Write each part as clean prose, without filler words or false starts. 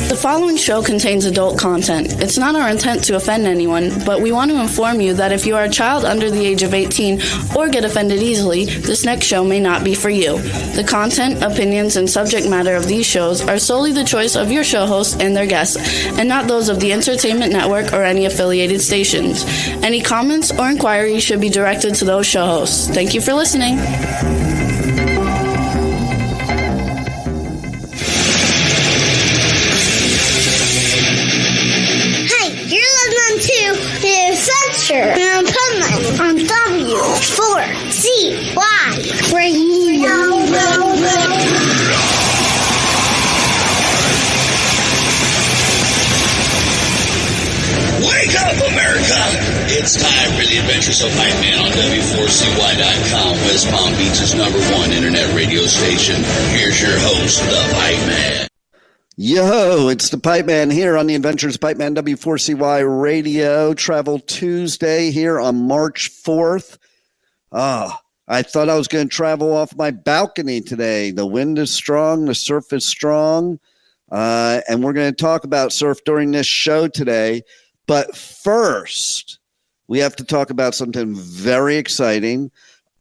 The following show contains adult content. It's not our intent to offend anyone, but we want to inform you that if you are a child under the age of 18 or get offended easily, this next show may not be for you. The content, opinions, and subject matter of these shows are solely the choice of your show hosts and their guests, and not those of the Entertainment Network or any affiliated stations. Any comments or inquiries should be directed to those show hosts. Thank you for listening. On Pipeman on W4CY Radio. Wake up, America! It's time for the Adventures of Pipeman on W4CY.com, West Palm Beach's #1 internet radio station. Here's your host, the Pipeman. Yo, it's the Pipeman here on the Adventures Pipeman W4CY Radio. Travel Tuesday here on March 4th. I thought I was going to travel off my balcony today. The wind is strong. The surf is strong. And we're going to talk about surf during this show today. But first, we have to talk about something very exciting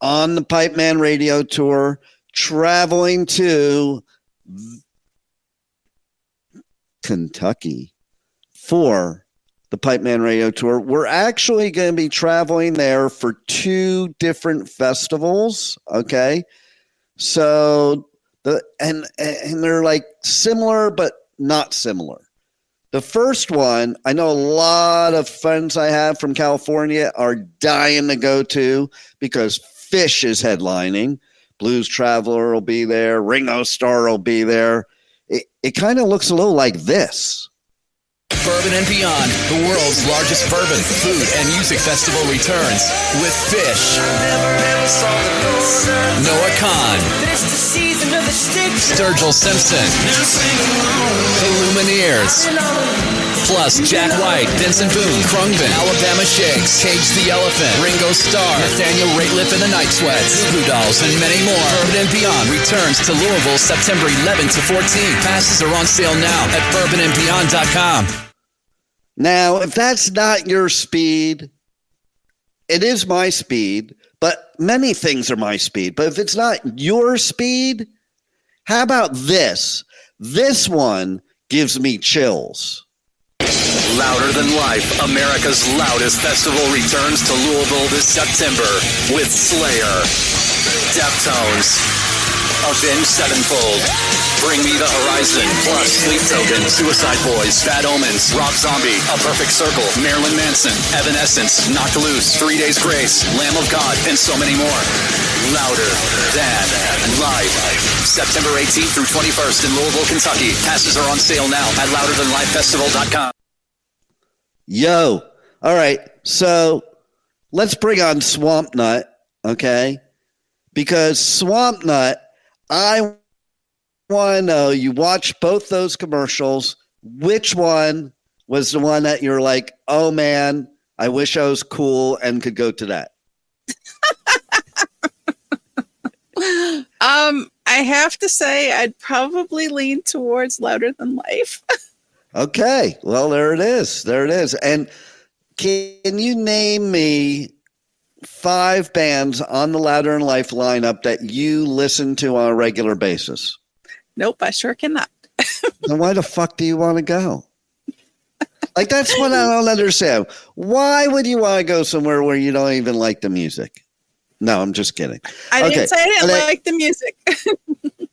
on the Pipeman Radio Tour, traveling to Kentucky for the Pipeman Radio Tour. We're actually going to be traveling there for 2 different festivals. Okay. So and they're like similar, but not similar. The first one, I know a lot of friends I have from California are dying to go to because Fish is headlining. Blues Traveler will be there. Ringo Starr will be there. It kind of looks a little like this. Bourbon and Beyond, the world's largest bourbon, food, and music festival returns with Fish, Noah Khan, Sturgill Simpson, the Lumineers, plus Jack White, Vincent Boone, Krungben, Alabama Shakes, Cage the Elephant, Ringo Starr, Nathaniel Rateliff and the Night Sweats, Voodoo Dolls, and many more. Bourbon and Beyond returns to Louisville September 11 to 14. Passes are on sale now at bourbonandbeyond.com. Now, if that's not your speed, it is my speed, but many things are my speed. But if it's not your speed, how about this? This one gives me chills. Louder Than Life, America's loudest festival, returns to Louisville this September with Slayer, Deftones, Avenged Sevenfold, Bring Me the Horizon, plus Sleep Token, Suicide Boys, Bad Omens, Rob Zombie, A Perfect Circle, Marilyn Manson, Evanescence, Knocked Loose, 3 Days Grace, Lamb of God, and so many more. Louder Than Life, September 18th through 21st in Louisville, Kentucky. Passes are on sale now at louderthanlifefestival.com. Yo, all right, so let's bring on Swamp Nut, okay? Because Swamp Nut, I want to know, you watched both those commercials, which one was the one that you're like, oh man, I wish I was cool and could go to that? I have to say I'd probably lean towards Louder Than Life. Okay, well, there it is. There it is. And can you name me 5 bands on the Louder Than Life lineup that you listen to on a regular basis? Nope, I sure cannot. Then why the fuck do you want to go? Like, that's what I don't understand. Why would you want to go somewhere where you don't even like the music? No, I'm just kidding. I didn't say I didn't like the music.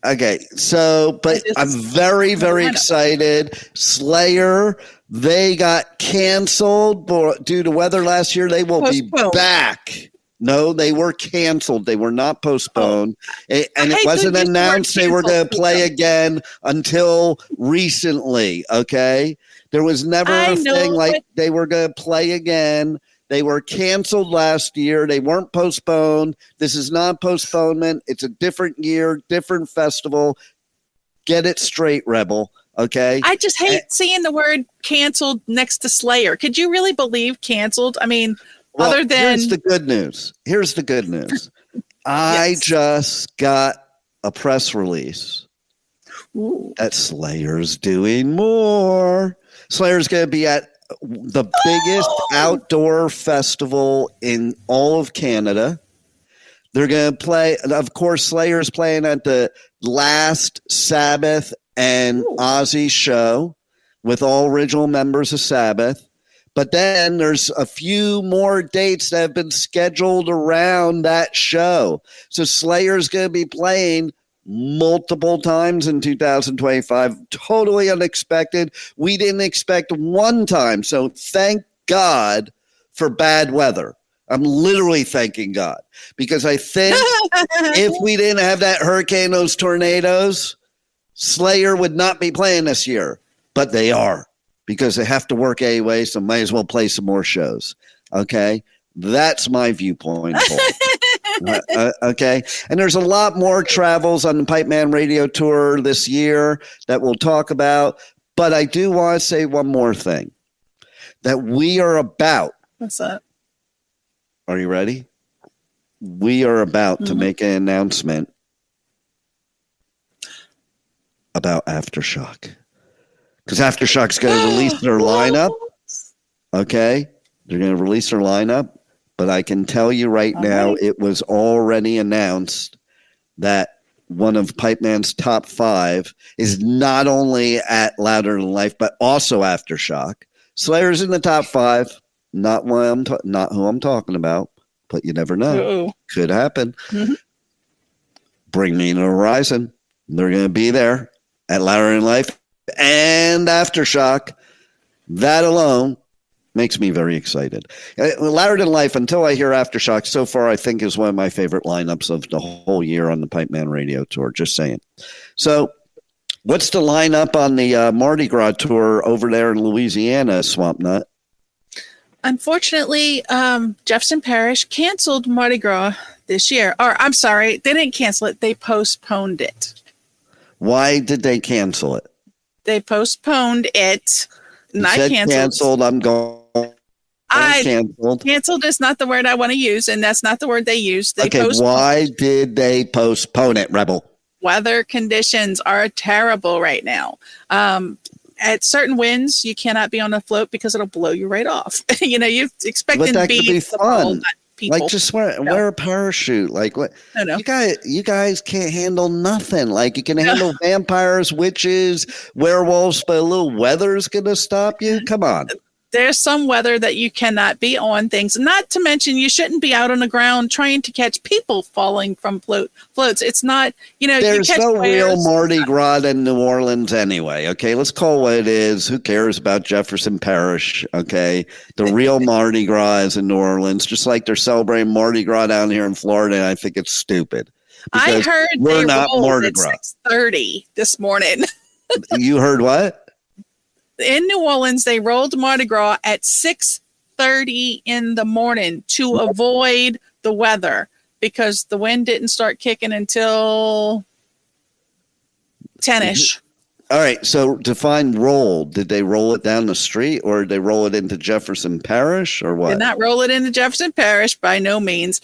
Okay, so, but I'm very, very excited. Slayer, they got canceled due to weather last year. They will be back. No, they were canceled. They were not postponed. And it wasn't announced they were going to play again until recently, okay? There was never a thing like they were going to play again. They were canceled last year. They weren't postponed. This is not postponement. It's a different year, different festival. Get it straight, Rebel. Okay. I just hate seeing the word canceled next to Slayer. Could you really believe canceled? I mean, well, other than. Here's the good news. Here's the good news. I just got a press release that Slayer's doing more. Slayer's going to be at the biggest outdoor festival in all of Canada. They're going to play, of course, Slayer's playing at the last Sabbath and Ozzy show with all original members of Sabbath. But then there's a few more dates that have been scheduled around that show. So Slayer's going to be playing multiple times in 2025. Totally unexpected. We didn't expect one time. So thank God for bad weather. I'm literally thanking God, because I think if we didn't have that hurricane, those tornadoes, Slayer would not be playing this year. But they are, because they have to work anyway, so might as well play some more shows. Okay? That's my viewpoint. Okay? And there's a lot more travels on the Pipeman Radio Tour this year that we'll talk about. But I do want to say one more thing that we are about. What's that? Are you ready? We are about to make an announcement about Aftershock. Because Aftershock's going to release their lineup. Okay? They're going to release their lineup. But I can tell you right now, it was already announced that one of Pipeman's top 5 is not only at Louder Than Life, but also Aftershock. Slayer's in the top 5. Not who I'm talking about, but you never know. Uh-oh. Could happen. Mm-hmm. Bring Me to the Horizon. They're going to be there at Louder Than Life and Aftershock. That alone makes me very excited. Louder Than Life, until I hear Aftershock, so far I think is one of my favorite lineups of the whole year on the Pipeman Radio Tour. Just saying. So what's the lineup on the Mardi Gras tour over there in Louisiana, Swamp Nut? Unfortunately, Jefferson Parish canceled Mardi Gras this year. Or, I'm sorry, they didn't cancel it. They postponed it. Why did they cancel it? They postponed it. Not canceled. I'm going. Canceled. Canceled is not the word I want to use, and that's not the word they used. Why did they postpone it, Rebel? Weather conditions are terrible right now. At certain winds, you cannot be on a float because it'll blow you right off. You expecting to be fun. People. Like, just wear a parachute. Like, what? No. You guys can't handle nothing. Like, you can handle vampires, witches, werewolves, but a little weather's gonna stop you. Come on. There's some weather that you cannot be on things. Not to mention, you shouldn't be out on the ground trying to catch people falling from floats. It's not, There's no real Mardi Gras in New Orleans anyway, okay? Let's call what it is. Who cares about Jefferson Parish, okay? The real Mardi Gras is in New Orleans, just like they're celebrating Mardi Gras down here in Florida, and I think it's stupid. I heard we're not Mardi Gras. 6:30 this morning. You heard what? In New Orleans, they rolled Mardi Gras at 6:30 in the morning to avoid the weather, because the wind didn't start kicking until 10-ish. All right. So define roll. Did they roll it down the street, or did they roll it into Jefferson Parish, or what? Did not roll it into Jefferson Parish, by no means.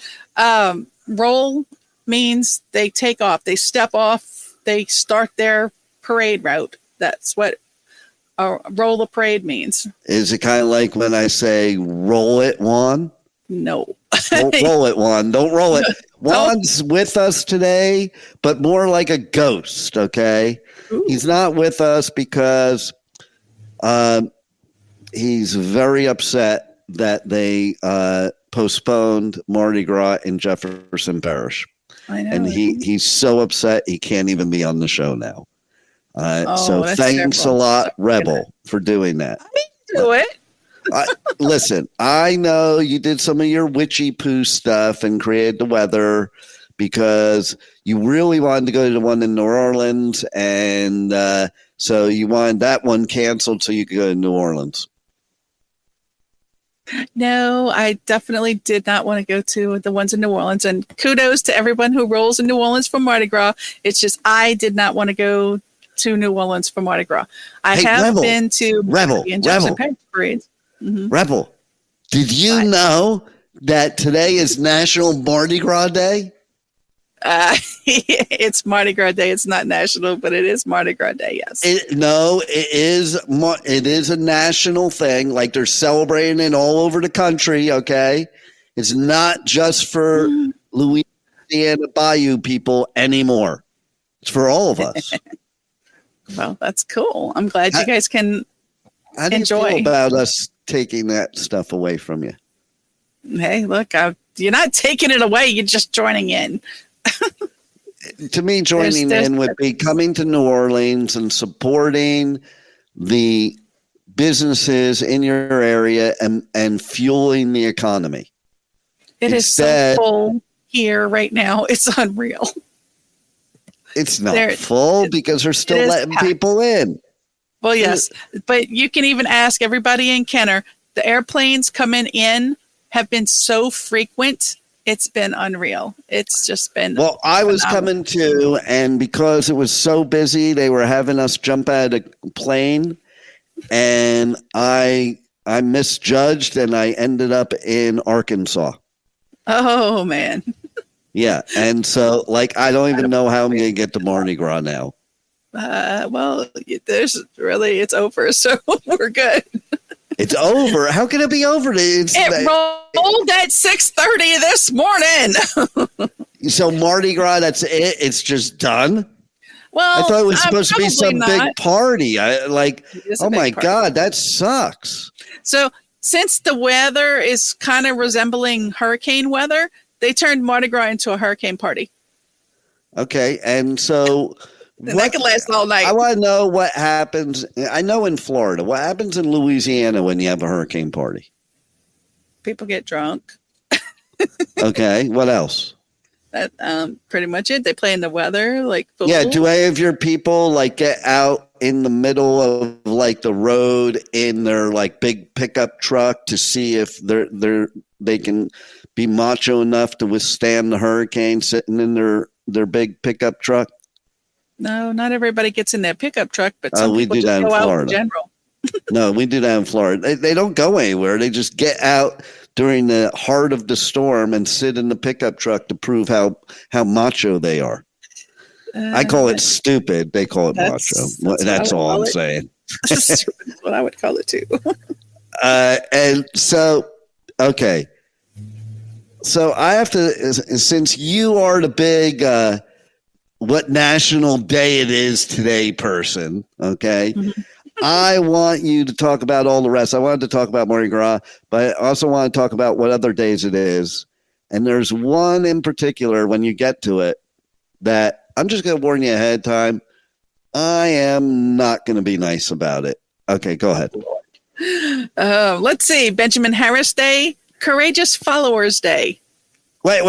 Roll means they take off. They step off. They start their parade route. That's what roll the parade means. Is it kind of like when I say roll it, Juan? No. Don't roll it, Juan. Don't roll it. Juan's with us today, but more like a ghost, okay? Ooh. He's not with us because he's very upset that they postponed Mardi Gras in Jefferson Parish. I know. And he's so upset he can't even be on the show now. So thanks a lot, Rebel, for doing that. I didn't do it. Listen, I know you did some of your witchy poo stuff and created the weather because you really wanted to go to the one in New Orleans, and so you wanted that one canceled so you could go to New Orleans. No, I definitely did not want to go to the ones in New Orleans, and kudos to everyone who rolls in New Orleans for Mardi Gras. It's just I did not want to go to New Orleans for Mardi Gras. I have been to Rebel. parades. Mm-hmm. Rebel, did you know that today is National Mardi Gras Day? It's Mardi Gras Day. It's not national, but it is Mardi Gras Day. Yes. It is. It is a national thing. Like they're celebrating it all over the country. Okay, it's not just for Louisiana Bayou people anymore. It's for all of us. Well, that's cool. I'm glad you guys can how do enjoy. You feel about us taking that stuff away from you? Hey, look, you're not taking it away. You're just joining in. To me, joining in would be coming to New Orleans and supporting the businesses in your area and fueling the economy. It is so full here right now. It's unreal. It's not full because they're still letting people in. Well, yes, but you can even ask everybody in Kenner. The airplanes coming in have been so frequent. It's been unreal. It's just been. Well, I was coming to, and because it was so busy, they were having us jump out of a plane, and I misjudged, and I ended up in Arkansas. Oh man. Yeah, and so I don't even know how I'm going to get to Mardi Gras now. Well, it's over, so we're good. It's over. How can it be over? It rolled at 6:30 this morning. So Mardi Gras, that's it. It's just done. Well, I thought it was supposed to be some big party. Oh my God, that sucks. So since the weather is kind of resembling hurricane weather, they turned Mardi Gras into a hurricane party. Okay, and so. That can last all night. I want to know what happens. I know in Florida. What happens in Louisiana when you have a hurricane party? People get drunk. Okay. What else? That pretty much it. They play in the weather, like football. Yeah. Do any of your people get out in the middle of the road in their big pickup truck to see if they can be macho enough to withstand the hurricane sitting in their big pickup truck? No, not everybody gets in their pickup truck, but some we people do just that in go out Florida. in general. No, we do that in Florida. They don't go anywhere. They just get out during the heart of the storm and sit in the pickup truck to prove how macho they are. I call it stupid. They call it macho. That's all I'm saying. That's what I would call it too. And so, okay. So I have to, since you are the big what national day it is today person, okay? Mm-hmm. I want you to talk about all the rest. I wanted to talk about Mardi Gras, but I also want to talk about what other days it is. And there's one in particular when you get to it that I'm just going to warn you ahead of time. I am not going to be nice about it. Okay, go ahead. Let's see. Benjamin Harris Day, Courageous Followers Day. Wait.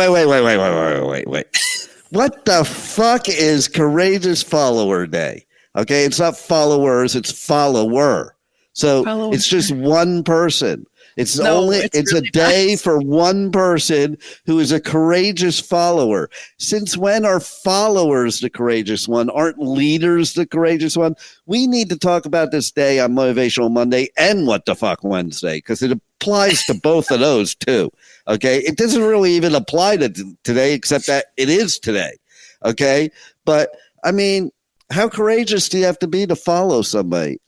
What the fuck is Courageous Follower Day? Okay, it's not followers, it's follower. So it's just one person. It's really a day for one person who is a courageous follower. Since when are followers the courageous one? Aren't leaders the courageous one? We need to talk about this day on Motivational Monday and What the Fuck Wednesday, because it applies to both of those too. Okay, it doesn't really even apply to today, except that it is today. Okay, but I mean, how courageous do you have to be to follow somebody?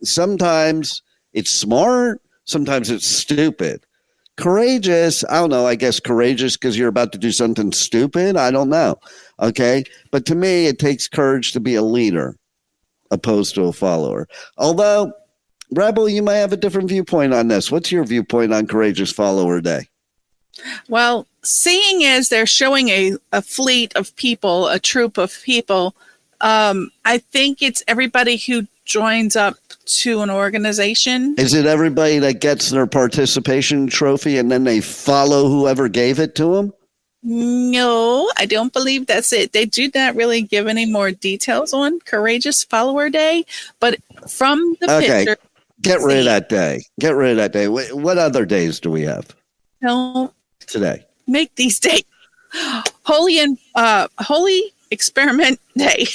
Sometimes it's smart. Sometimes it's stupid. Courageous, I don't know, I guess courageous because you're about to do something stupid. I don't know. Okay. But to me, it takes courage to be a leader opposed to a follower. Although, Rebel, you might have a different viewpoint on this. What's your viewpoint on Courageous Follower Day? Well, seeing as they're showing a fleet of people, a troop of people, I think it's everybody who joins up to an organization. Is it everybody that gets their participation trophy and then they follow whoever gave it to them? No, I don't believe that's it. They do not really give any more details on Courageous Follower Day, but from the picture. Get rid of that day. Get rid of that day. What other days do we have? No. Today. Make these days. Holy Experiment Day.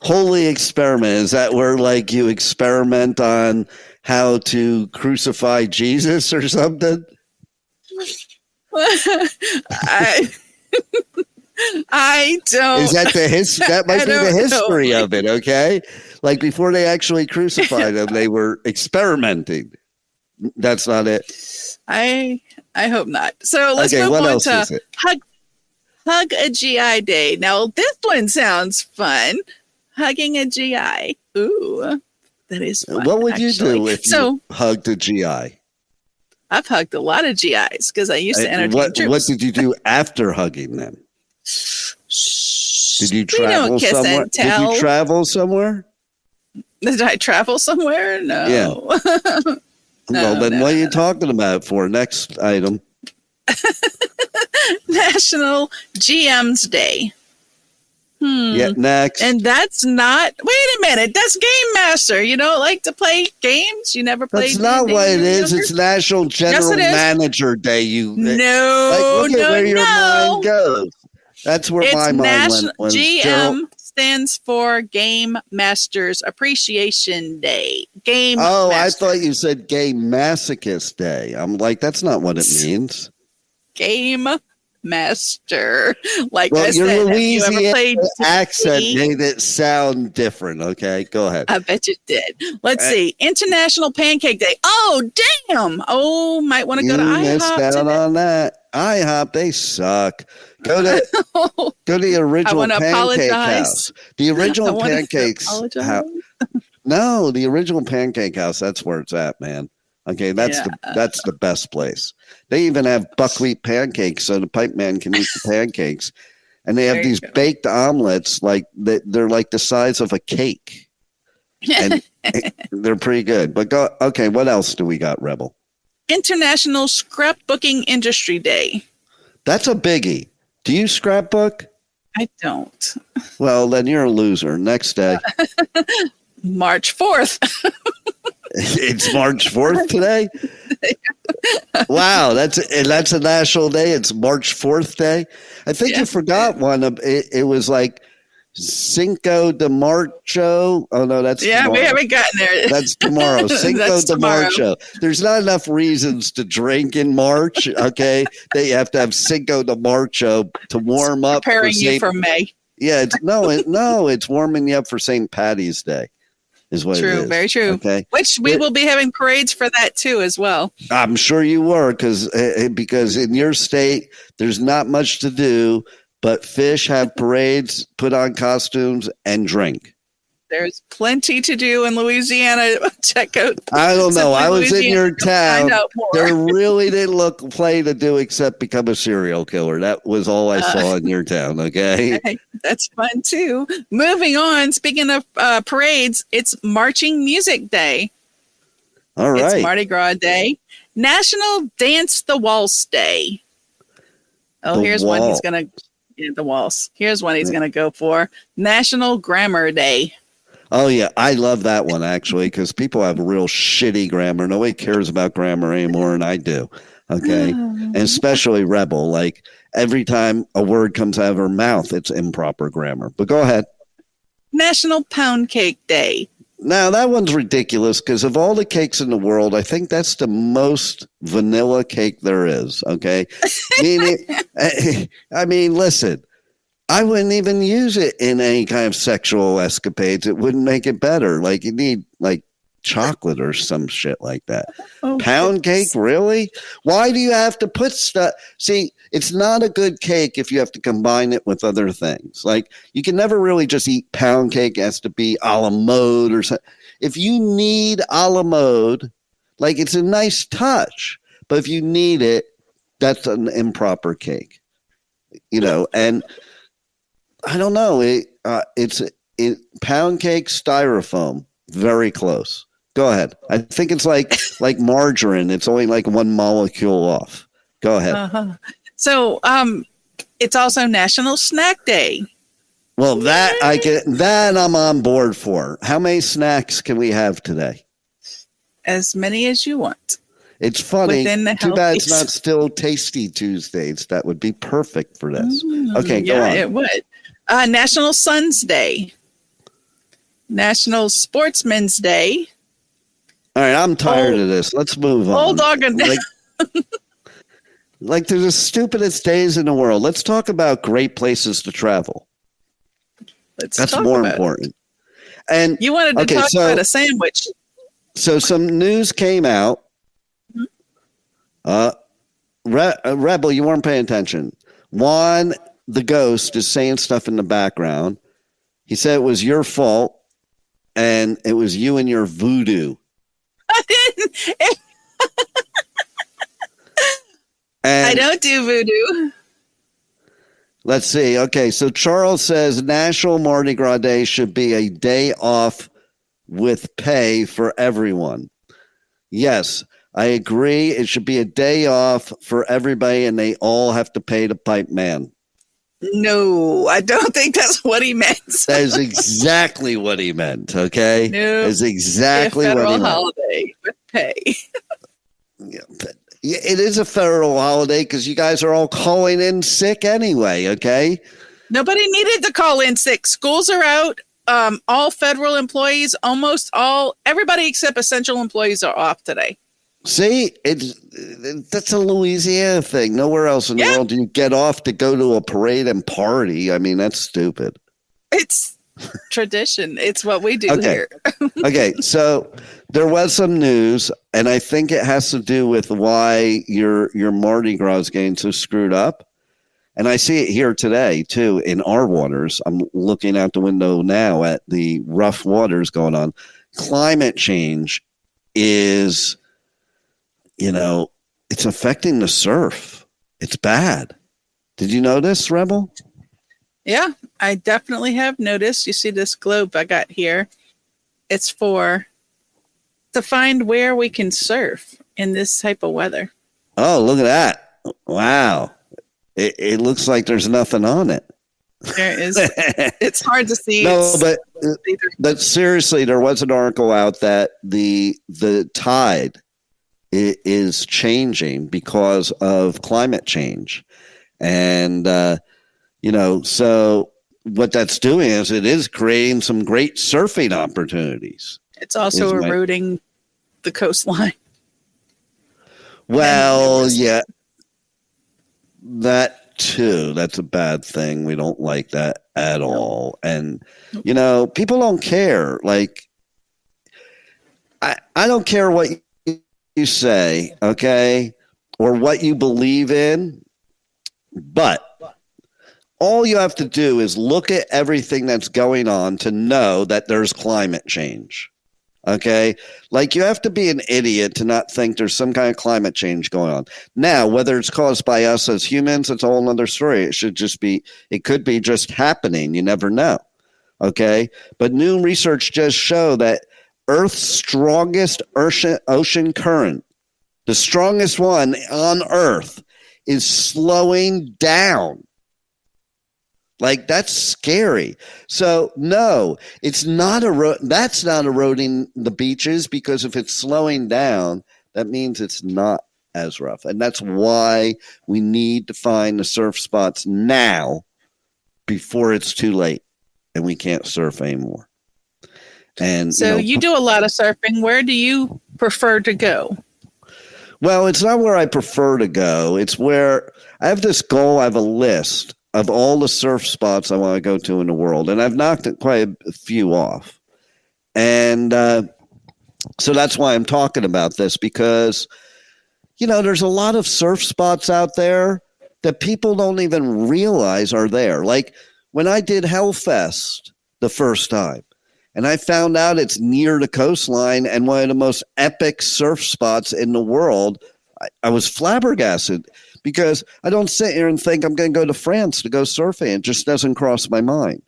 Holy Experiment. Is that where you experiment on how to crucify Jesus or something? I don't. Is that that might be the history of it, okay? Like before they actually crucified him, they were experimenting. That's not it. I hope not. So let's move on to Hug a GI Day. Now this one sounds fun. Hugging a GI. Ooh, that is fun. What would you do if you hugged a GI? I've hugged a lot of GIs because I used to entertain troops. What did you do after hugging them? Did you travel somewhere? Did you travel somewhere? Did I travel somewhere? No. Yeah. Well, then what are you talking about for? Next item. National GM's Day. Yeah, next. And that's not, wait a minute, that's Game Master. You don't like to play games? You never played That's not what it is. It's National General Manager Day. Look at where your mind goes. That's where my mind went. GM stands for Game Masters Appreciation Day. I thought you said Game Masochist Day. I'm like, that's not what it means. Game Master. Like well, I your said, Louisiana have you ever played accent made it sound different. Okay, go ahead. I bet you did. Let's see. International Pancake Day. Oh, damn. Oh, might want to go to IHOP. You missed out on that. IHOP, they suck. Go to the original Pancake House. The original Pancakes House. No, the original Pancake House. That's where it's at, man. Okay, that's the best place. They even have buckwheat pancakes, so the pipe man can eat the pancakes. And they have these baked omelets, like they're like the size of a cake, and they're pretty good. But okay, what else do we got, Rebel? International Scrapbooking Industry Day. That's a biggie. Do you scrapbook? I don't. Well, then you're a loser. Next day. March 4th. It's March 4th today? Wow, that's a national day. It's March 4th day. I think you forgot one. It was like Cinco de Marcho. Oh, no, that's tomorrow. We haven't gotten there. That's tomorrow. Cinco de Marcho. There's not enough reasons to drink in March, okay? That you have to have Cinco de Marcho to warm up. Preparing you for May. Yeah, it's warming you up for St. Patty's Day. Is what true, it is. Very true. Okay, which we will be having parades for that too, as well. I'm sure you were, because in your state there's not much to do but fish, have parades, put on costumes, and drink. There's plenty to do in Louisiana. Check out. I don't know. I was in your town. There really didn't look play to do except become a serial killer. That was all I saw in your town. Okay. That's fun too. Moving on. Speaking of parades, it's Marching Music Day. All right. It's Mardi Gras Day. National Dance the Waltz Day. Oh, here's one he's going to, the waltz. Here's one he's going to go for. National Grammar Day. Oh, yeah. I love that one, actually, because people have real shitty grammar. Nobody cares about grammar anymore, and I do. Okay. And especially Rebel. Like, every time a word comes out of her mouth, it's improper grammar. But go ahead. National Pound Cake Day. Now, that one's ridiculous because of all the cakes in the world, I think that's the most vanilla cake there is. Okay. I mean, listen. I wouldn't even use it in any kind of sexual escapades. It wouldn't make it better. Like, you need like chocolate or some shit like that. Pound cake, really? Why do you have to put stuff? See, it's not a good cake if you have to combine it with other things. Like, you can never really just eat pound cake. It has to be a la mode or something. If you need a la mode, like, it's a nice touch. But if you need it, that's an improper cake. You know, and I don't know. It's pound cake styrofoam. Very close. Go ahead. I think it's like margarine. It's only like one molecule off. Go ahead. Uh-huh. So, it's also National Snack Day. Well, that I'm on board for. How many snacks can we have today? As many as you want. It's funny. Too bad it's not still Tasty Tuesdays. That would be perfect for this. Okay, go on. Yeah, it would. National Sons Day. National Sportsman's Day. All right, I'm tired of this. Let's move on. Bulldog and Like, they're the stupidest days in the world. Let's talk about great places to travel. That's more important. And you wanted to talk about a sandwich. So some news came out. Rebel, you weren't paying attention. Juan, the ghost, is saying stuff in the background. He said it was your fault, and it was you and your voodoo. I didn't. I don't do voodoo. Let's see. Okay, so Charles says National Mardi Gras Day should be a day off with pay for everyone. Yes, I agree. It should be a day off for everybody, and they all have to pay the Pipeman. No, I don't think that's what he meant. That is exactly what he meant, okay? No. That's exactly what he meant. A federal holiday with pay. Yeah, but it is a federal holiday because you guys are all calling in sick anyway, okay? Nobody needed to call in sick. Schools are out. All federal employees, everybody except essential employees are off today. See, that's a Louisiana thing. Nowhere else in the world do you get off to go to a parade and party. I mean, that's stupid. It's tradition. It's what we do here. Okay, so there was some news, and I think it has to do with why your Mardi Gras is getting so screwed up. And I see it here today, too, in our waters. I'm looking out the window now at the rough waters going on. Climate change is, it's affecting the surf. It's bad. Did you notice, Rebel? Yeah, I definitely have noticed. You see this globe I got here? It's to find where we can surf in this type of weather. Oh, look at that. Wow. It looks like there's nothing on it. There is. It's hard to see. No, but seriously, there was an article out that the tide is changing because of climate change. And, so what that's doing is it is creating some great surfing opportunities. It's also eroding the coastline. Well, yeah. That too. That's a bad thing. We don't like that at all. And, people don't care. Like, I don't care what you say, okay, or what you believe in, but all you have to do is look at everything that's going on to know that there's climate change. Okay, like you have to be an idiot to not think there's some kind of climate change going on. Now, whether it's caused by us as humans, it's a whole other story. It could be just happening. You never know. Okay, but new research just show that Earth's strongest ocean current, the strongest one on Earth, is slowing down. Like, that's scary. So, no, it's not that's not eroding the beaches, because if it's slowing down, that means it's not as rough. And that's why we need to find the surf spots now before it's too late and we can't surf anymore. And so you do a lot of surfing. Where do you prefer to go? Well, it's not where I prefer to go. It's where I have this goal. I have a list of all the surf spots I want to go to in the world. And I've knocked quite a few off. And so that's why I'm talking about this, because, there's a lot of surf spots out there that people don't even realize are there. Like when I did Hellfest the first time, and I found out it's near the coastline and one of the most epic surf spots in the world, I was flabbergasted. Because I don't sit here and think I'm going to go to France to go surfing. It just doesn't cross my mind.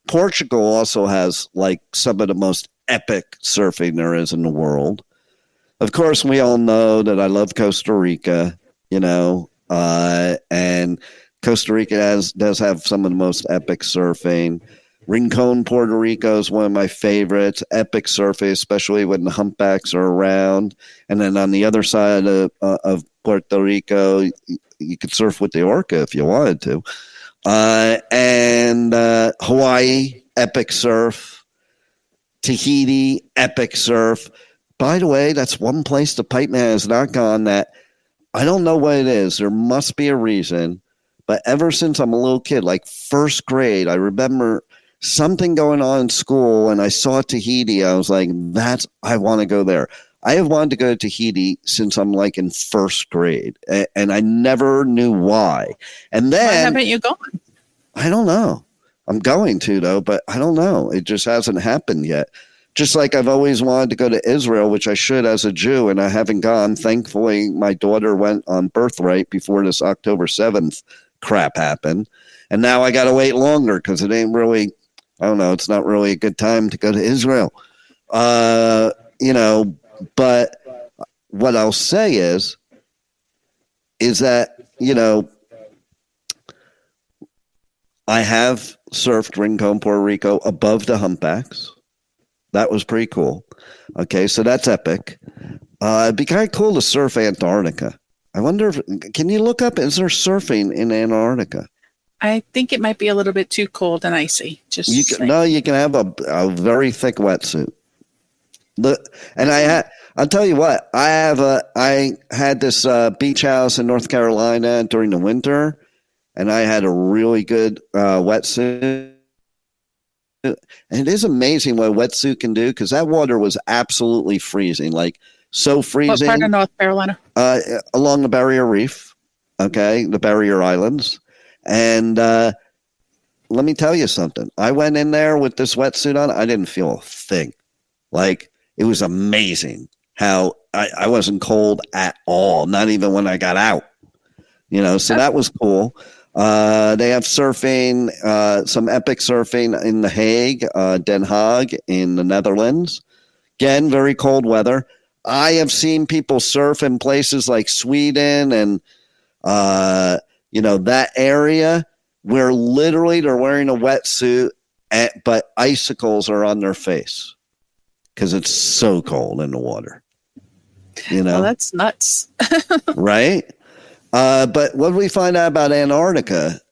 Portugal also has like some of the most epic surfing there is in the world. Of course, we all know that I love Costa Rica, and Costa Rica does have some of the most epic surfing. Rincon, Puerto Rico is one of my favorites. Epic surfing, especially when the humpbacks are around. And then on the other side of Puerto Rico, you could surf with the orca if you wanted to. And Hawaii, epic surf. Tahiti, epic surf. By the way, that's one place the Pipeman has not gone that I don't know what it is. There must be a reason. But ever since I'm a little kid, like first grade, I remember something going on in school and I saw Tahiti. I was like, I want to go there. I have wanted to go to Tahiti since I'm like in first grade. And I never knew why. And then. Why haven't you gone? I don't know. I'm going to, though, but I don't know. It just hasn't happened yet. Just like I've always wanted to go to Israel, which I should as a Jew, and I haven't gone. Thankfully, my daughter went on birthright before this October 7th crap happened. And now I got to wait longer because it ain't really, I don't know, it's not really a good time to go to Israel. You know, but what I'll say is that, you know, I have surfed Rincon, Puerto Rico above the humpbacks. That was pretty cool. Okay, so that's epic. It'd be kind of cool to surf Antarctica. I wonder can you look up, is there surfing in Antarctica? I think it might be a little bit too cold and icy. You can have a very thick wetsuit. I'll tell you what, I had this beach house in North Carolina during the winter, and I had a really good wetsuit. And it is amazing what a wetsuit can do, because that water was absolutely freezing, like so freezing. What part of North Carolina? Along the Barrier Reef, okay, the Barrier Islands. And let me tell you something. I went in there with this wetsuit on. I didn't feel a thing. Like, it was amazing how I wasn't cold at all, not even when I got out. You know, so that was cool. They have surfing, some epic surfing in The Hague, Den Haag in the Netherlands. Again, very cold weather. I have seen people surf in places like Sweden and, you know, that area where literally they're wearing a wetsuit, but icicles are on their face because it's so cold in the water. You know, that's nuts. Right? But what did we find out about Antarctica?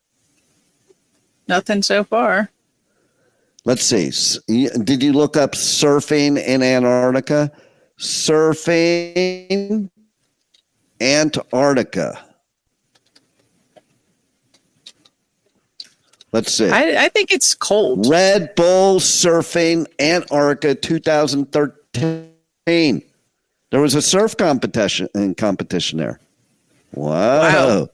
Nothing so far. Let's see. Did you look up surfing in Antarctica? Surfing Antarctica. Let's see. I think it's cold. Red Bull Surfing Antarctica 2013. There was a surf competition there. Wow.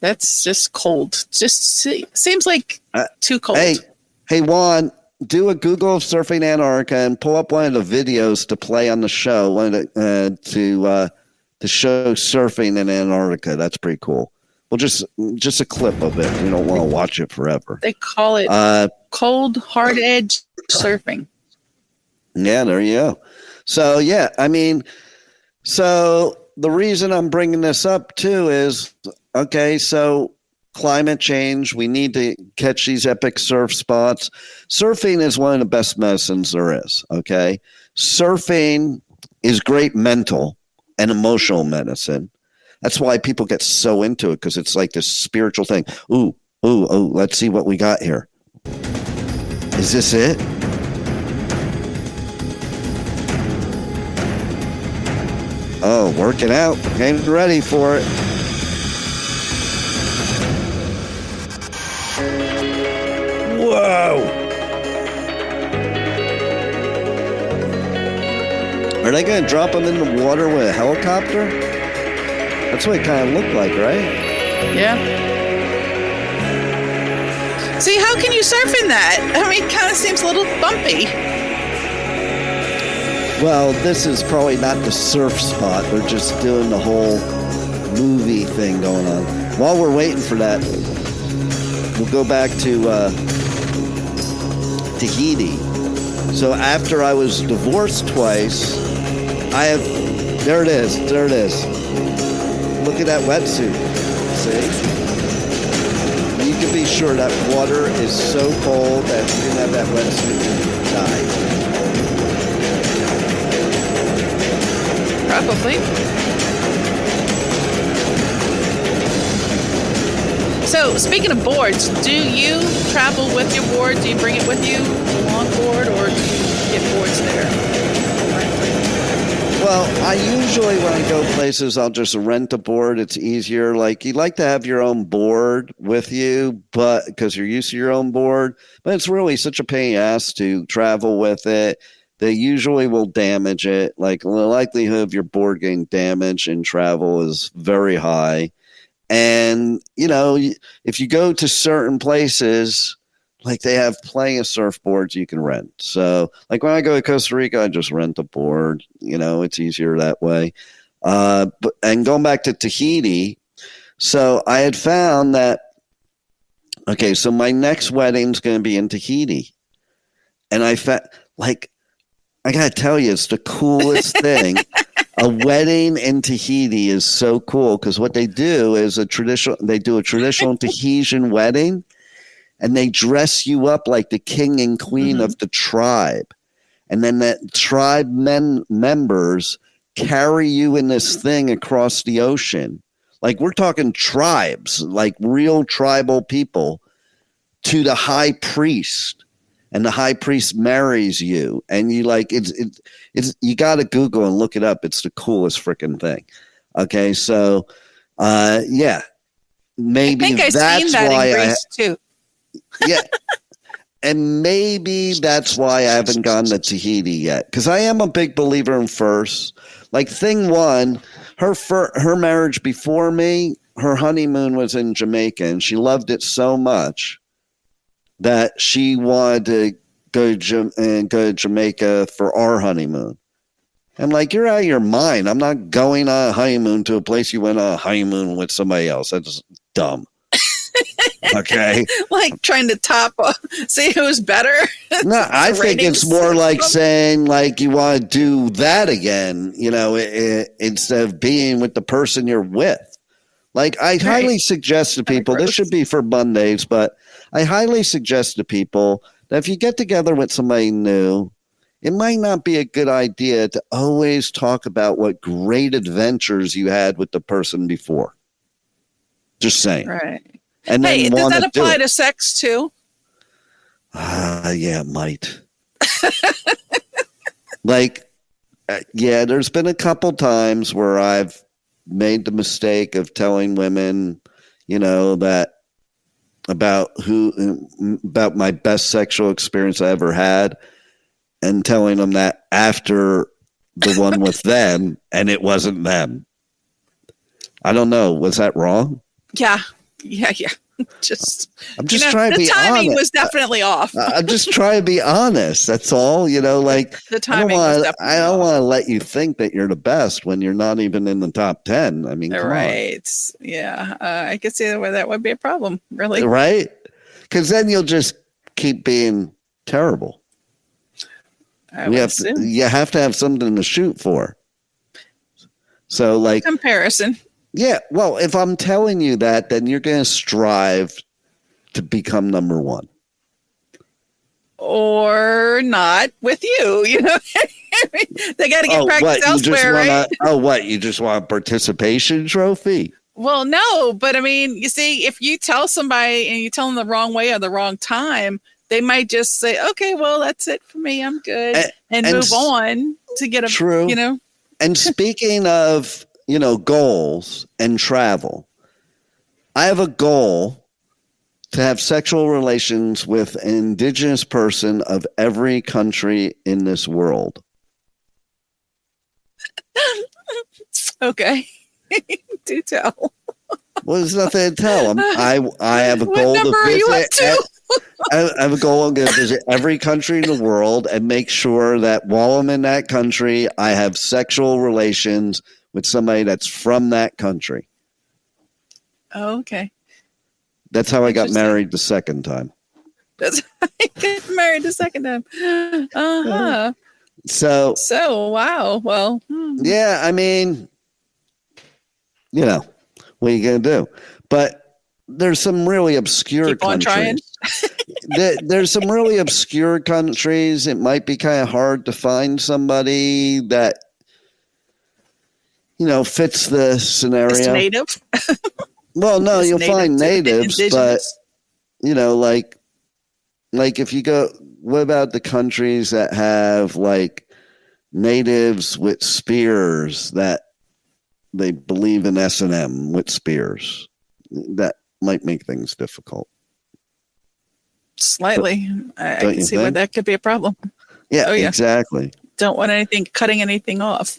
That's just cold. Just seems like too cold. Hey, Juan, do a Google of surfing Antarctica and pull up one of the videos to play on the show. To show surfing in Antarctica. That's pretty cool. Well, just a clip of it. You don't want to watch it forever. They call it cold, hard edge surfing. Yeah, there you go. So, yeah, I mean, so the reason I'm bringing this up, too, is, okay, so climate change, we need to catch these epic surf spots. Surfing is one of the best medicines there is, okay? Surfing is great mental and emotional medicine. That's why people get so into it, because it's like this spiritual thing. Ooh, let's see what we got here. Is this it? Oh, working out. Getting ready for it. Whoa. Are they going to drop them in the water with a helicopter? That's what it kind of looked like, right? Yeah. See, how can you surf in that? I mean, it kind of seems a little bumpy. Well, this is probably not the surf spot. They're just doing the whole movie thing going on. While we're waiting for that, we'll go back to Tahiti. So after I was divorced twice, there it is. Look at that wetsuit. See? You can be sure that water is so cold that if you didn't have that wetsuit, you'd die. Probably. So, speaking of boards, do you travel with your board? Do you bring it with you on board, or do you get boards there? Well, I usually, when I go places, I'll just rent a board. It's easier. Like, you like to have your own board with you, but because you're used to your own board, but it's really such a pain in the ass to travel with it. They usually will damage it. Like, the likelihood of your board getting damaged in travel is very high. And, you know, if you go to certain places, like, they have plenty of surfboards you can rent. So, like, when I go to Costa Rica, I just rent a board. You know, it's easier that way. And going back to Tahiti, so I had found that, okay, so my next wedding's going to be in Tahiti. And I found, like, I got to tell you, it's the coolest thing. A wedding in Tahiti is so cool because what they do is they do a traditional Tahitian wedding. And they dress you up like the king and queen of the tribe. And then that tribe members carry you in this thing across the ocean. Like, we're talking tribes, like real tribal people, to the high priest. And the high priest marries you. And you like, it's you got to Google and look it up. It's the coolest freaking thing. Okay. So, yeah, maybe I think I've seen that in Greece too. Yeah. And maybe that's why I haven't gone to Tahiti yet. Because I am a big believer in first. Like, thing one, her marriage before me, her honeymoon was in Jamaica. And she loved it so much that she wanted to go to Jamaica for our honeymoon. I'm like, you're out of your mind. I'm not going on a honeymoon to a place you went on a honeymoon with somebody else. That's dumb. Okay. Like trying to see who's better. No, I think it's more like saying, like, you want to do that again, you know, instead of being with the person you're with. Like, I highly suggest to people, this should be for Mondays, but I highly suggest to people that if you get together with somebody new, it might not be a good idea to always talk about what great adventures you had with the person before. Just saying. Right. And hey, then does that apply to sex too? Yeah, it might. Like, yeah, there's been a couple times where I've made the mistake of telling women, you know, that about my best sexual experience I ever had, and telling them that after the one with them, and it wasn't them. I don't know. Was that wrong? Yeah. I'm just trying to be honest. The timing was definitely off. I'm just trying to be honest. That's all, you know, like, the timing was definitely I don't want to let you think that you're the best when you're not even in the top 10. I mean, right. Yeah. I could see where that would be a problem, really. Right? Because then you'll just keep being terrible. You have to have something to shoot for. So, like, comparison. Yeah, well, if I'm telling you that, then you're going to strive to become number one. Or not with you, you know. They got to get practice elsewhere, right? What? You just want a participation trophy? Well, no, but I mean, you see, if you tell somebody and you tell them the wrong way or the wrong time, they might just say, okay, well, that's it for me. I'm good. And move on to get true. You know. And speaking of, you know, goals and travel, I have a goal to have sexual relations with an indigenous person of every country in this world. Okay. Do tell. Well, there's nothing to tell them. I have a goal to visit. I have a goal. I'm going to visit every country in the world and make sure that while I'm in that country, I have sexual relations with somebody that's from that country. Oh, okay. That's how I got married the second time. That's how I got married the second time. Uh-huh. So wow. Well, yeah, I mean, you know, what are you going to do? But there's some really obscure countries. There's some really obscure countries. It might be kind of hard to find somebody that, you know, fits the scenario. It's native. Well, no, you'll find natives, but, you know, like if you go, what about the countries that have, like, natives with spears that they believe in S&M with spears. That might make things difficult. Slightly. I can see where that could be a problem. Yeah, exactly. Don't want cutting anything off.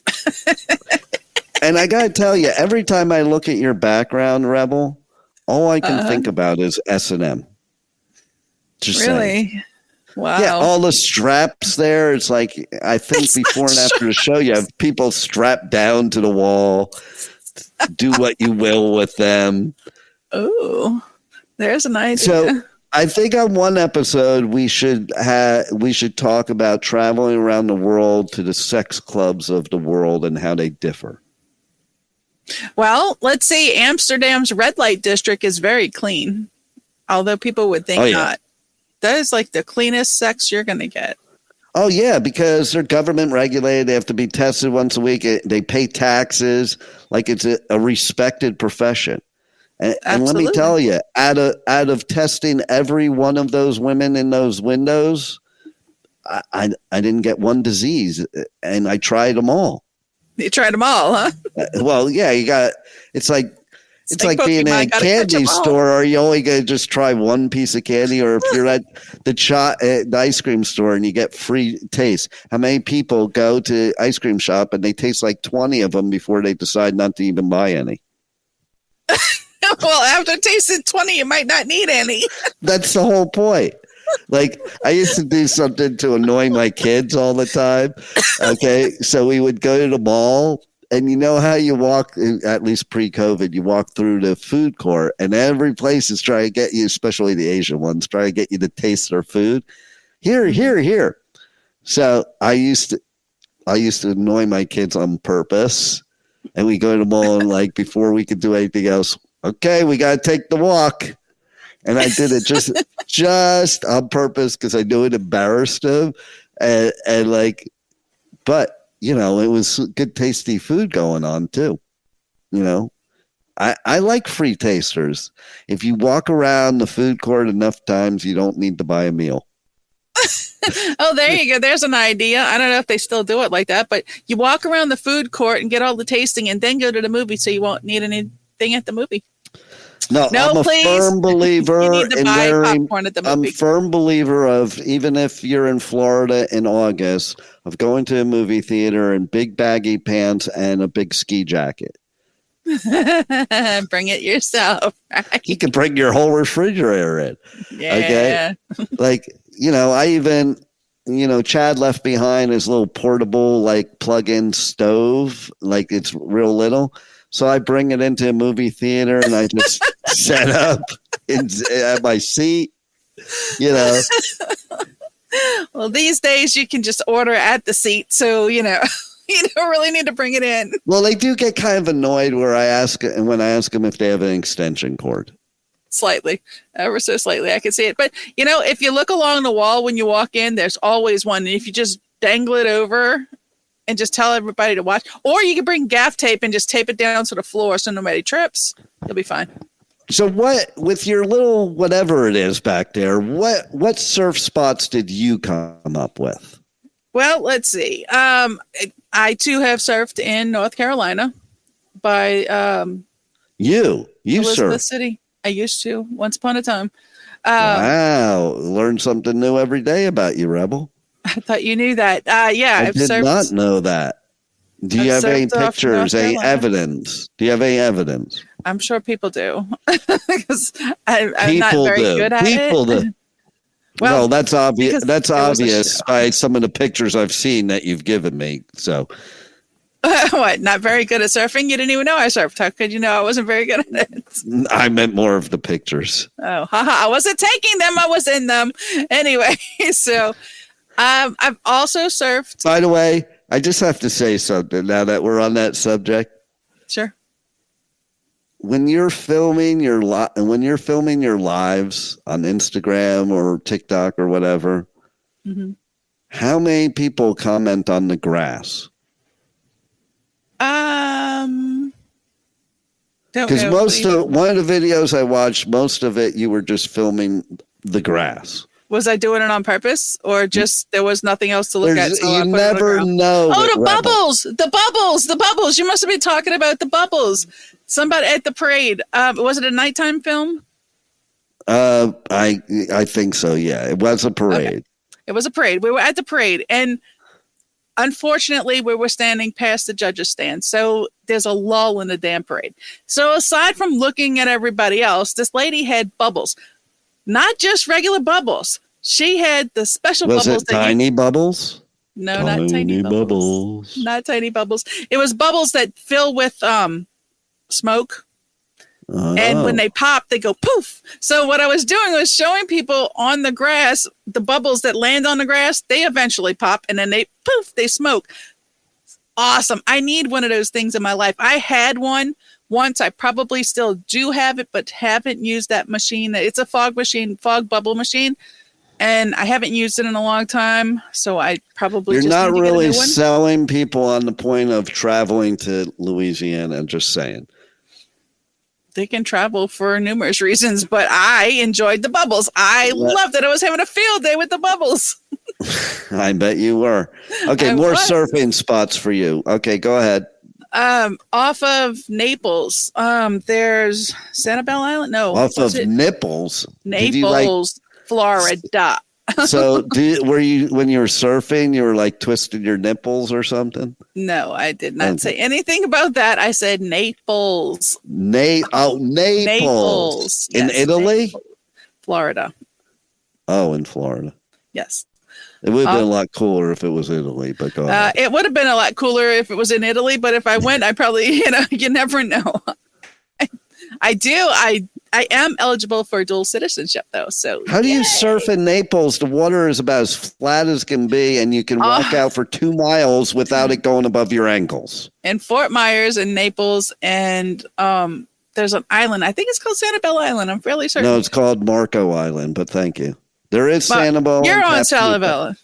And I got to tell you, every time I look at your background, Rebel, all I can think about is S&M. Just really? Saying. Wow. Yeah, all the straps there. It's like, I think before and after the show, you have people strapped down to the wall. Do what you will with them. Oh, there's an idea. So I think on one episode we should talk about traveling around the world to the sex clubs of the world and how they differ. Well, let's see. Amsterdam's red light district is very clean, although people would think not. That is like the cleanest sex you're going to get. Oh, yeah, because they're government regulated. They have to be tested once a week. They pay taxes like it's a respected profession. And let me tell you, out of testing every one of those women in those windows, I didn't get one disease, and I tried them all. You tried them all, huh? Well, yeah, it's like being in a candy store, or you only going to just try one piece of candy, or if you're at the ice cream store and you get free taste. How many people go to ice cream shop and they taste like 20 of them before they decide not to even buy any? Well, after tasting 20, you might not need any. That's the whole point. Like, I used to do something to annoy my kids all the time. Okay. So we would go to the mall, and you know how you walk, at least pre-COVID, you walk through the food court, and every place is trying to get you, especially the Asian ones, trying to get you to taste their food. Here. So I used to annoy my kids on purpose. And we go to the mall, and like, before we could do anything else, okay, we got to take the walk. And I did it just on purpose because I knew it embarrassed them. And like, but, you know, it was good, tasty food going on too. You know, I like free tasters. If you walk around the food court enough times, you don't need to buy a meal. Oh, there you go. There's an idea. I don't know if they still do it like that, but you walk around the food court and get all the tasting and then go to the movie, so you won't need anything at the movie. No, I'm a firm believer I'm a firm believer of, even if you're in Florida in August, of going to a movie theater in big baggy pants and a big ski jacket. Bring it yourself. Right? You can bring your whole refrigerator in. Yeah. Okay. Like, you know, I even, you know, Chad left behind his little portable, like, plug-in stove, like it's real little. So I bring it into a movie theater and I just set up at my seat, you know. Well, these days you can just order at the seat. So, you know, you don't really need to bring it in. Well, they do get kind of annoyed when I ask them if they have an extension cord. Slightly, ever so slightly. I can see it. But, you know, if you look along the wall when you walk in, there's always one. And if you just dangle it over and just tell everybody to watch, or you can bring gaff tape and just tape it down to the floor so nobody trips, you'll be fine. So what, with your little whatever it is back there, what surf spots did you come up with? Well, let's see. I too have surfed in North Carolina by you Elizabeth surfed City. I used to once upon a time. Wow, learn something new every day about you, Rebel. I thought you knew that. Yeah, I did not know that. Do you have any pictures, any evidence? Do you have any evidence? I'm sure people do, because I'm not very good at it. People do. Well, no, that's obvious. That's obvious by some of the pictures I've seen that you've given me. So, what? Not very good at surfing? You didn't even know I surfed. How could you know I wasn't very good at it? I meant more of the pictures. Oh, haha! I wasn't taking them. I was in them anyway. So, I've also surfed. By the way, I just have to say something now that we're on that subject. Sure. When you're filming your lives on Instagram or TikTok or whatever, how many people comment on the grass? Because one of the videos I watched, most of it you were just filming the grass. Was I doing it on purpose, or just there was nothing else to look at? So you never know. Oh, the bubbles! The bubbles! The bubbles! You must have been talking about the bubbles. Somebody at the parade. Was it a nighttime film? I think so. Yeah, it was a parade. Okay. It was a parade. We were at the parade, and unfortunately, we were standing past the judges' stand. So there's a lull in the damn parade. So aside from looking at everybody else, this lady had bubbles, not just regular bubbles. She had the special bubbles. Was it tiny bubbles? No, not tiny bubbles. Not tiny bubbles. It was bubbles that fill with smoke. And when they pop, they go poof. So what I was doing was showing people on the grass, the bubbles that land on the grass, they eventually pop, and then they poof, they smoke. Awesome. I need one of those things in my life. I had one once. I probably still do have it, but haven't used that machine. It's a fog bubble machine. And I haven't used it in a long time, so I probably You're just not need to really get a new one. selling people on the point of traveling to Louisiana. I'm just saying. They can travel for numerous reasons, but I enjoyed the bubbles. I loved it. I was having a field day with the bubbles. I bet you were. Okay, more surfing spots for you. Okay, go ahead. Off of Naples, there's Sanibel Island. No, off of Naples. Naples, Florida. So, were you when you were surfing? You were like twisted your nipples or something? No, I did not say anything about that. I said Naples. Naples. Naples. In Italy? Naples. Florida. Oh, in Florida. Yes. It would have been a lot cooler if it was Italy, but go ahead. It would have been a lot cooler if it was in Italy, but if I went, I probably, you never know. I am eligible for dual citizenship, though. So how do you surf in Naples? The water is about as flat as can be, and you can walk out for 2 miles without it going above your ankles. In Fort Myers and Naples, and there's an island. I think it's called Sanibel Island. I'm fairly certain. No, it's called Marco Island, but thank you. There is Sanibel. You're on Sanibel.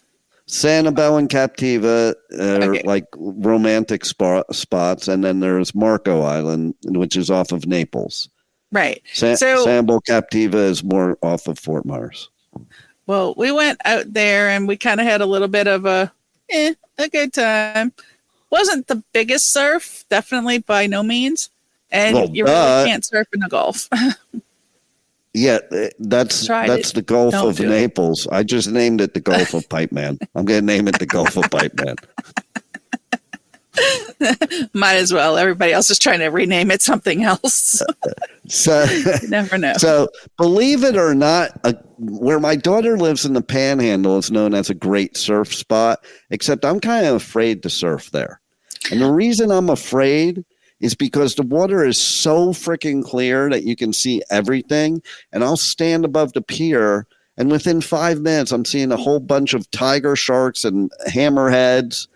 Sanibel and Captiva are like romantic spots, and then there's Marco Island, which is off of Naples. Right. Sanibel Captiva is more off of Fort Myers. Well, we went out there and we kind of had a little bit of a good time. Wasn't the biggest surf, definitely by no means. And you really can't surf in the Gulf. Yeah, that's the Gulf of Naples. I just named it the Gulf of Pipeman. I'm going to name it the Gulf of Pipeman. Might as well. Everybody else is trying to rename it something else. So you never know. So believe it or not, where my daughter lives in the Panhandle is known as a great surf spot, except I'm kind of afraid to surf there. And the reason I'm afraid is because the water is so freaking clear that you can see everything. And I'll stand above the pier, and within 5 minutes, I'm seeing a whole bunch of tiger sharks and hammerheads.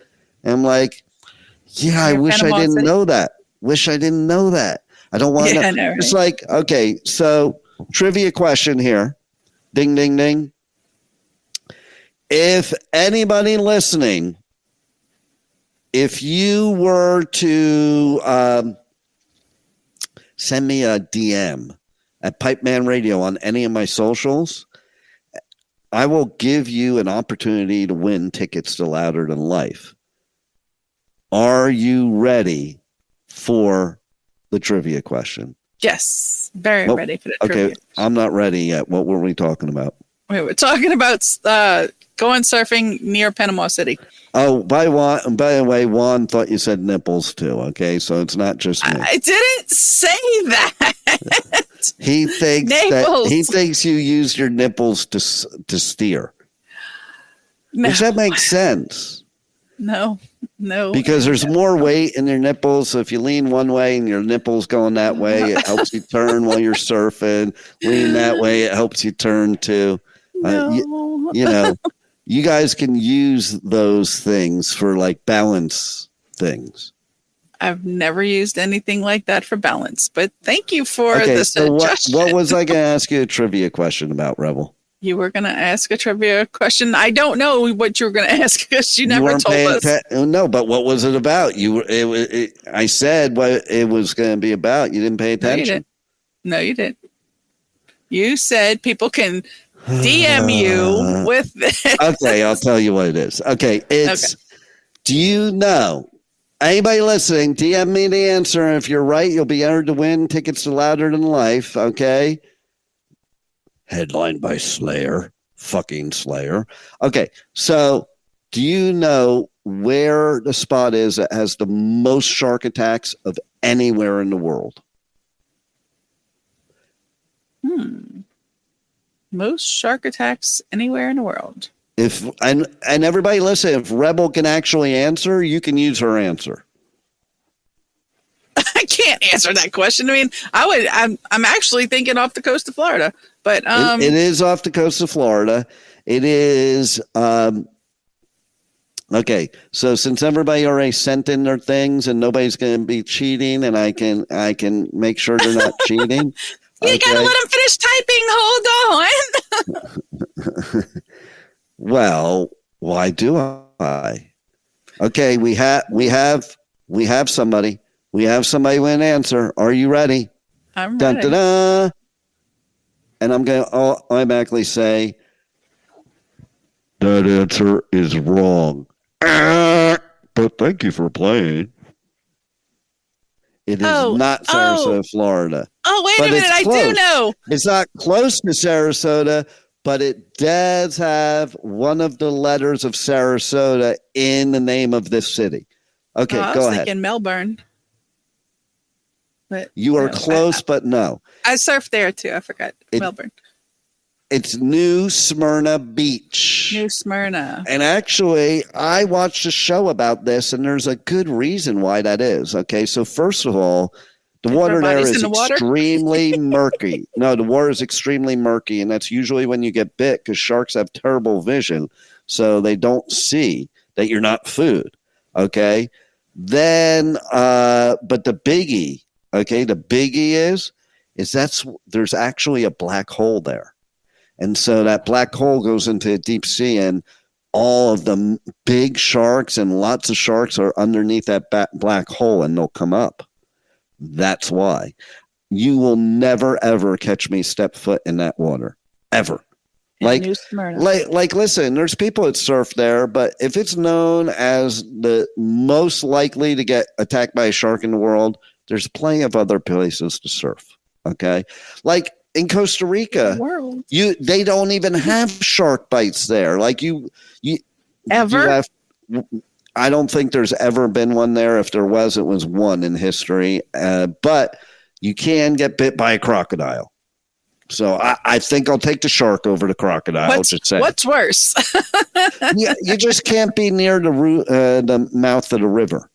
And I'm like, yeah, I wish I didn't know that. I don't want to know. Right? It's like, okay, so trivia question here. Ding, ding, ding. If anybody listening, if you were to send me a DM at Pipeman Radio on any of my socials, I will give you an opportunity to win tickets to Louder Than Life. Are you ready for the trivia question? Yes, very ready for the trivia. Okay, I'm not ready yet. What were we talking about? We were talking about going surfing near Panama City. Oh, by the way, Juan thought you said nipples too. Okay, so it's not just me. I didn't say that. He thinks you use your nipples to steer. No. Which that makes sense. No. Because there's more weight in your nipples. So if you lean one way and your nipples going that way, it helps you turn while you're surfing. Lean that way, it helps you turn too. No. You know, you guys can use those things for like balance things. I've never used anything like that for balance, but thank you for the suggestion. What was I going to ask you a trivia question about, Rebel? You were going to ask a trivia question. I don't know what you were going to ask because you never told us. No, but what was it about? I said what it was going to be about. You didn't pay attention. No, you didn't. You said people can DM you with this. Okay, I'll tell you what it is. Okay, do you know? Anybody listening, DM me the answer. If you're right, you'll be entered to win tickets to Louder Than Life. Okay. Headlined by Slayer. Fucking Slayer. Okay, so do you know where the spot is that has the most shark attacks of anywhere in the world? Most shark attacks anywhere in the world. And everybody listen, if Rebel can actually answer, you can use her answer. I can't answer that question. I mean, I'm actually thinking off the coast of Florida, but it is off the coast of Florida. It is okay. So since everybody already sent in their things and nobody's going to be cheating, and I can make sure they're not cheating. You gotta let them finish typing. Hold on. Well, why do I? Okay, we have somebody. We have somebody with an answer. Are you ready? I'm dun, ready. dun, dun. And I'm going to automatically say that answer is wrong. But thank you for playing. It is not Sarasota, Florida. Oh, wait a minute. I do know. It's not close to Sarasota, but it does have one of the letters of Sarasota in the name of this city. Okay, I go was ahead. thinking Melbourne. But you are close, but no. I surfed there too. I forgot Melbourne. It's New Smyrna Beach. New Smyrna. And actually, I watched a show about this, and there's a good reason why that is. Okay, so first of all, the water there is extremely murky. No, the water is extremely murky, and that's usually when you get bit because sharks have terrible vision, so they don't see that you're not food. Okay, then, but the biggie is there's actually a black hole there. And so that black hole goes into the deep sea, and all of the big sharks and lots of sharks are underneath that black hole, and they'll come up. That's why. You will never, ever catch me step foot in that water. Ever. Like, listen, there's people that surf there, but if it's known as the most likely to get attacked by a shark in the world, there's plenty of other places to surf. Okay? Like, in Costa Rica, they don't even have shark bites there. Like I don't think there's ever been one there. If there was, it was one in history. But you can get bit by a crocodile. So I think I'll take the shark over the crocodile. What's worse? You just can't be near the mouth of the river,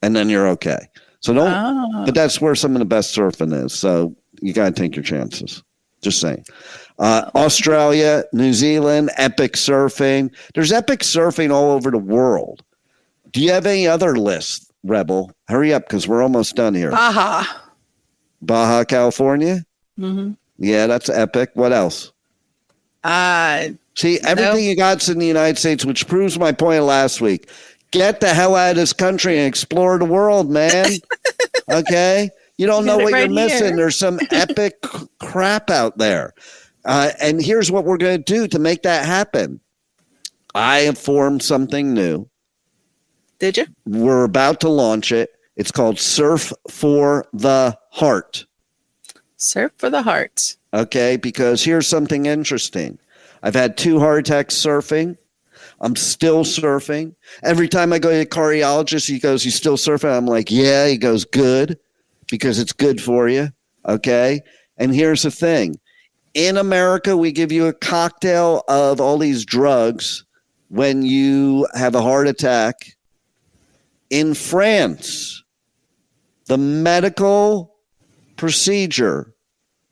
and then you're okay. So don't. But that's where some of the best surfing is. So you got to take your chances. Just saying. Australia, New Zealand, epic surfing. There's epic surfing all over the world. Do you have any other lists, Rebel? Hurry up, because we're almost done here. Baja, California? Mm-hmm. Yeah, that's epic. What else? See, everything you got's in the United States, which proves my point of last week. Get the hell out of this country and explore the world, man. Okay? You don't know what you're missing. There's some epic crap out there. And here's what we're going to do to make that happen. I have formed something new. Did you? We're about to launch it. It's called Surf for the Heart. Surf for the Heart. Okay, because here's something interesting. I've had 2 heart attacks surfing. I'm still surfing. Every time I go to a cardiologist, he goes, "You still surfing?" I'm like, "Yeah." He goes, "Good." Because it's good for you, okay? And here's the thing. In America, we give you a cocktail of all these drugs when you have a heart attack. In France, the medical procedure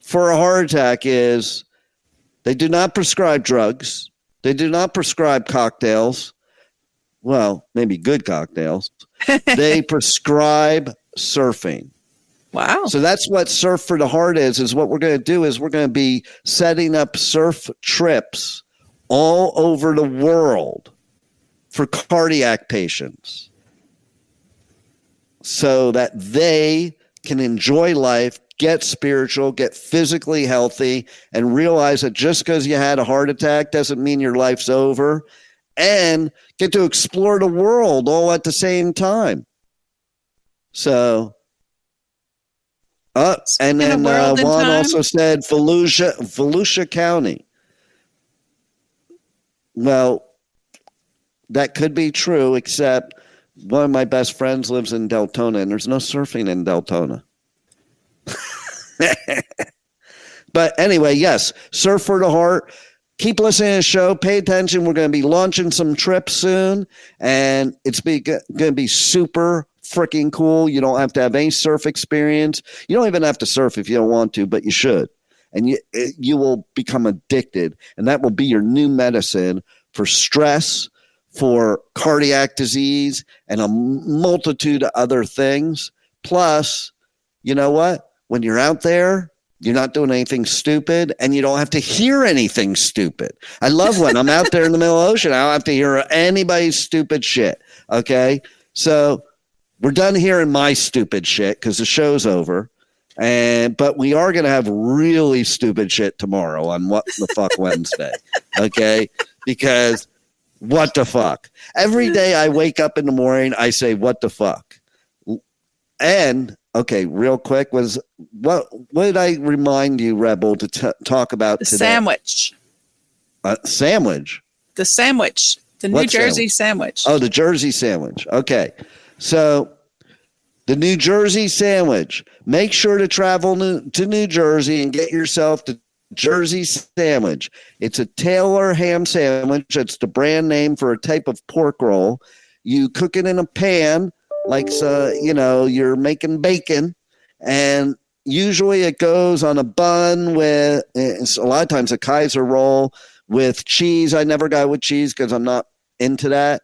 for a heart attack is they do not prescribe drugs. They do not prescribe cocktails. Well, maybe good cocktails. They prescribe surfing. Wow. So that's what Surf for the Heart is what we're going to do is we're going to be setting up surf trips all over the world for cardiac patients so that they can enjoy life, get spiritual, get physically healthy, and realize that just because you had a heart attack doesn't mean your life's over, and get to explore the world all at the same time. So, and then Juan also said Volusia County. Well, that could be true, except one of my best friends lives in Deltona, and there's no surfing in Deltona. But anyway, yes, surf for the heart. Keep listening to the show. Pay attention. We're going to be launching some trips soon, and it's going to be super freaking cool. You don't have to have any surf experience. You don't even have to surf if you don't want to, but you should. And you will become addicted, and that will be your new medicine for stress, for cardiac disease, and a multitude of other things. Plus, you know what? When you're out there, you're not doing anything stupid, and you don't have to hear anything stupid. I love when I'm out there in the middle of the ocean. I don't have to hear anybody's stupid shit. Okay? So we're done hearing my stupid shit because the show's over. But we are going to have really stupid shit tomorrow on What the Fuck Wednesday. Okay? Because what the fuck? Every day I wake up in the morning, I say, what the fuck? And, okay, real quick, what did I remind you, Rebel, to talk about today? Sandwich. Sandwich? The sandwich. The New Jersey sandwich. Oh, the Jersey sandwich. Okay. So, the New Jersey sandwich. Make sure to travel to New Jersey and get yourself the Jersey sandwich. It's a Taylor ham sandwich. It's the brand name for a type of pork roll. You cook it in a pan like you're making bacon, and usually it goes on a bun with a lot of times a Kaiser roll with cheese. I never got it with cheese because I'm not into that.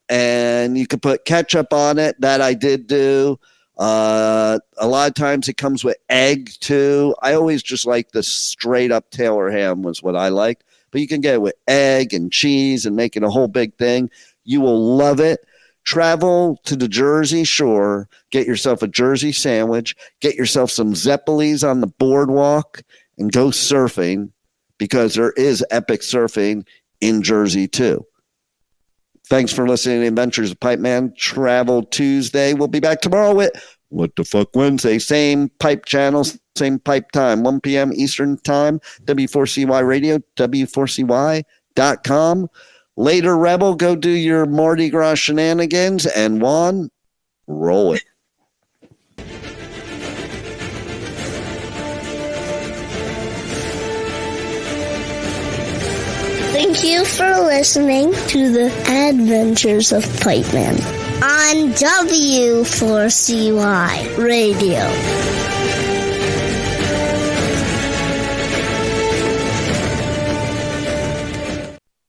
And you could put ketchup on it. That I did do. A lot of times it comes with egg too. I always just like the straight up Taylor ham was what I liked, but you can get it with egg and cheese and make it a whole big thing. You will love it. Travel to the Jersey Shore, get yourself a Jersey sandwich, get yourself some Zeppelis on the boardwalk, and go surfing, because there is epic surfing in Jersey too. Thanks for listening to Adventures of Pipeman Travel Tuesday. We'll be back tomorrow with What the Fuck Wednesday. Same pipe channel, same pipe time, 1 p.m. Eastern Time, W4CY Radio, W4CY.com. Later, Rebel, go do your Mardi Gras shenanigans, and Juan, roll it. Thank you for listening to the Adventures of Pipeman on W4CY Radio.